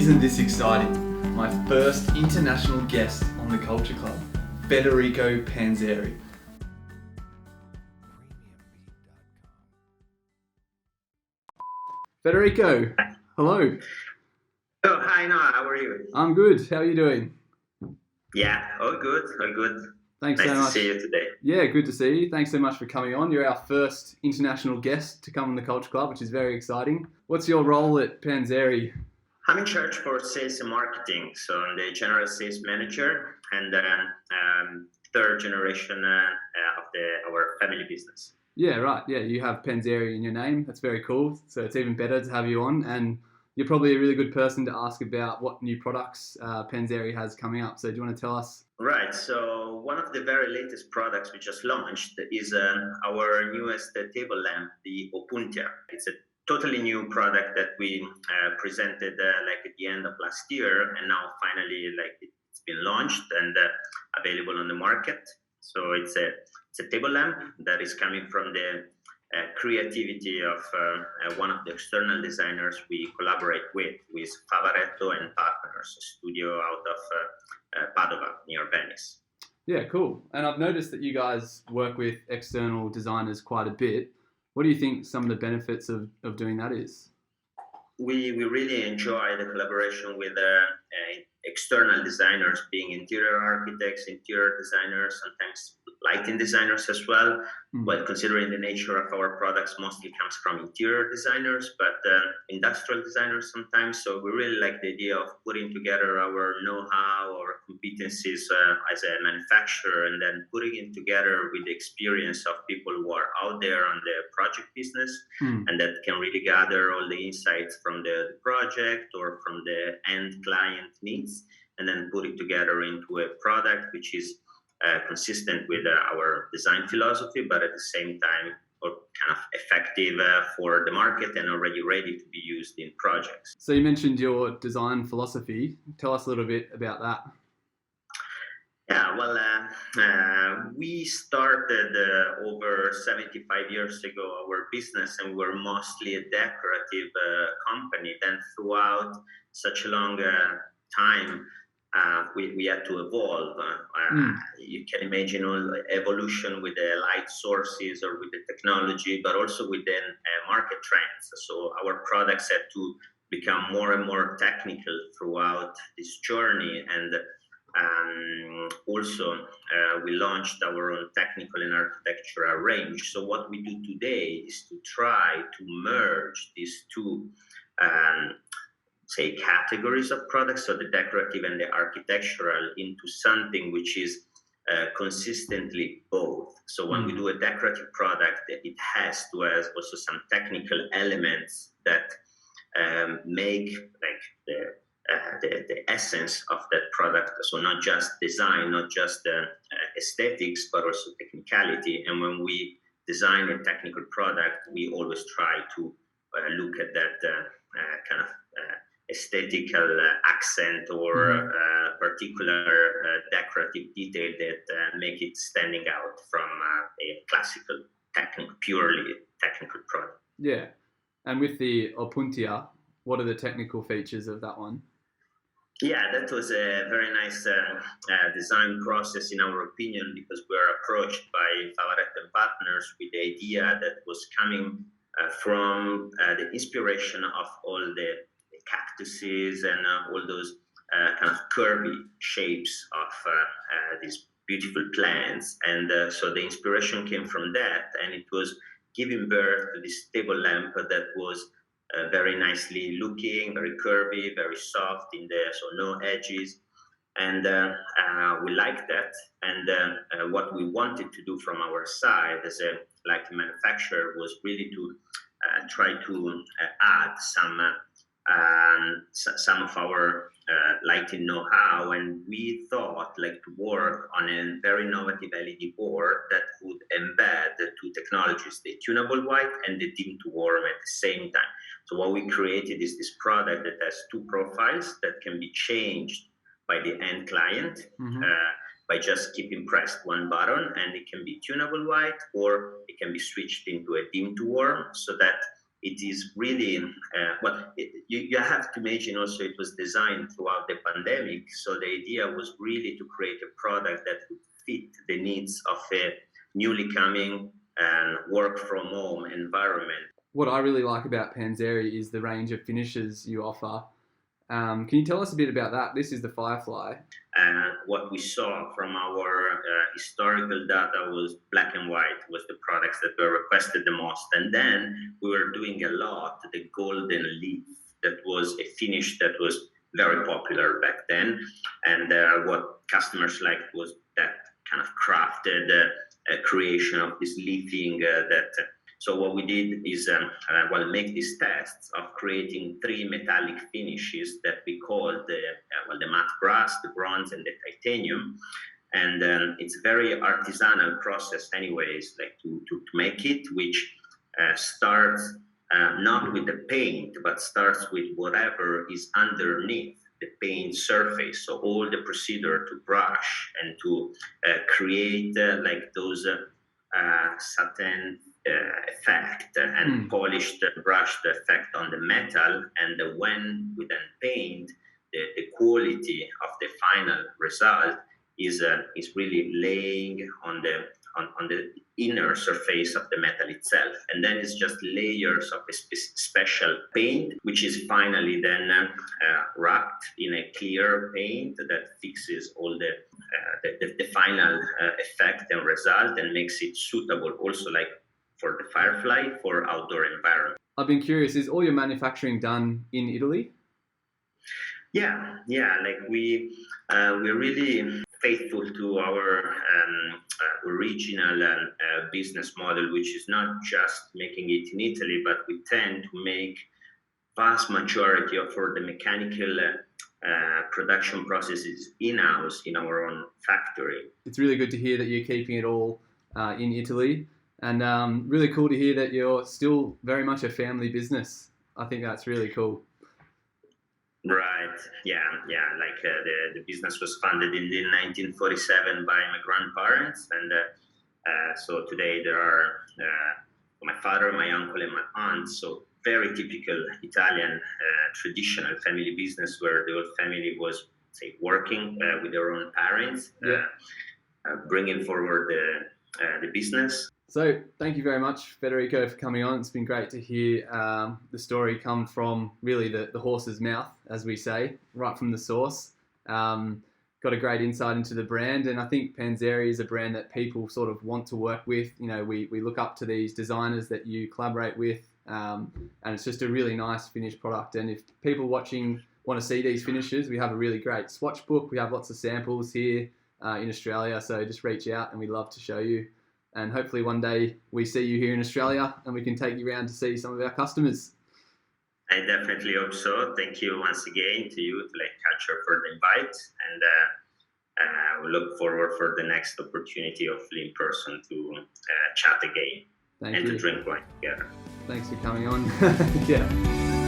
Isn't this exciting? My first international guest on the Culture Club, Federico Panzeri. Federico, hello. Oh, hi, Noah. How are you? I'm good. How are you doing? Yeah, all good, all good. Thanks Nice so to much. see you today. Yeah, good to see you. Thanks so much for coming on. You're our first international guest to come on the Culture Club, which is very exciting. What's your role at Panzeri? I'm in charge for sales and marketing, so I'm the general sales manager and third generation of our family business. Yeah, right. Yeah, you have Panzeri in your name. That's very cool. So it's even better to have you on. And you're probably a really good person to ask about what new products Panzeri has coming up. So do you want to tell us? Right. So one of the very latest products we just launched is our newest table lamp, the Opuntia. It's a totally new product that we presented like at the end of last year, and now finally it's been launched and available on the market. So it's a table lamp that is coming from the creativity of one of the external designers we collaborate with Favaretto and Partners, a studio out of Padova near Venice. Yeah, cool. And I've noticed that you guys work with external designers quite a bit. What do you think some of the benefits of doing that is? We really enjoy the collaboration with external designers, being interior architects, interior designers, sometimes lighting designers as well. But considering the nature of our products, mostly comes from interior designers, but industrial designers sometimes. So we really like the idea of putting together our know-how or competencies as a manufacturer, and then putting it together with the experience of people who are out there on the project business, and that can really gather all the insights from the project or from the end client needs, and then put it together into a product which is consistent with our design philosophy, but at the same time or kind of effective for the market and already ready to be used in projects. So you mentioned your design philosophy. Tell us a little bit about that. Yeah, well, we started over 75 years ago our business, and we were mostly a decorative company. Then throughout such a long time, we had to evolve. You can imagine all evolution with the light sources or with the technology, but also within market trends. So our products had to become more and more technical throughout this journey. And also, we launched our own technical and architectural range. So what we do today is to try to merge these two say categories of products, so the decorative and the architectural, into something which is consistently both. So when we do a decorative product, it has to have also some technical elements that make like the essence of that product. So not just design, not just aesthetics, but also technicality. And when we design a technical product, we always try to look at that kind of aesthetical accent or particular decorative detail that make it standing out from a classical, purely technical product. Yeah. And with the Opuntia, what are the technical features of that one? Yeah, that was a very nice design process, in our opinion, because we were approached by Favaretto and Partners with the idea that was coming from the inspiration of all the cactuses and all those kind of curvy shapes of these beautiful plants. And so the inspiration came from that, and it was giving birth to this table lamp that was very nicely looking, very curvy, very soft in there, so no edges. And we liked that. And what we wanted to do from our side as a lighting manufacturer was really to try to add some of our lighting know-how, and we thought like to work on a very innovative LED board that would embed the two technologies, the tunable white and the dim to warm at the same time. So what we created is this product that has two profiles that can be changed by the end client by just keeping pressed one button, and it can be tunable white or it can be switched into a dim to warm, so that it is really you have to imagine also it was designed throughout the pandemic. So the idea was really to create a product that would fit the needs of a newly coming and work from home environment. What I really like about Panzeri is the range of finishes you offer. Can you tell us a bit about that? This is the Firefly. What we saw from our historical data was black and white was the products that were requested the most. And then we were doing a lot, the golden leaf, that was a finish that was very popular back then. And what customers liked was that kind of crafted creation of this leafing so what we did is make these tests of creating 3 metallic finishes that we call the matte brass, the bronze, and the titanium. And it's a very artisanal process anyways, like to make it, which starts not with the paint, but starts with whatever is underneath the paint surface. So all the procedure to brush and to create like those satin effect and polished brushed effect on the metal, and when we then paint, the quality of the final result is really laying on the inner surface of the metal itself, and then it's just layers of a special paint, which is finally then wrapped in a clear paint that fixes all the final effect and result, and makes it suitable also like for the Firefly for outdoor environment. I've been curious, is all your manufacturing done in Italy? Yeah. Like we're really faithful to our original business model, which is not just making it in Italy, but we tend to make vast majority of for the mechanical production processes in-house in our own factory. It's really good to hear that you're keeping it all in Italy, and really cool to hear that you're still very much a family business. I think that's really cool. Right. Yeah. Like the business was founded in 1947 by my grandparents, and so today there are my father, my uncle, and my aunt. So very typical Italian traditional family business where the whole family was, say, working with their own parents, bringing forward the business. So thank you very much, Federico, for coming on. It's been great to hear the story come from really the horse's mouth, as we say, right from the source. Got a great insight into the brand, and I think Panzeri is a brand that people sort of want to work with. You know, we look up to these designers that you collaborate with, and it's just a really nice finished product. And if people watching want to see these finishes, we have a really great swatch book. We have lots of samples here in Australia, so just reach out and we'd love to show you. And hopefully one day we see you here in Australia and we can take you around to see some of our customers. I definitely hope so. Thank you once again to you, to Culture, for the invite, and we look forward for the next opportunity, hopefully in person, to chat again. Thank you. To drink wine together. Thanks for coming on. Yeah.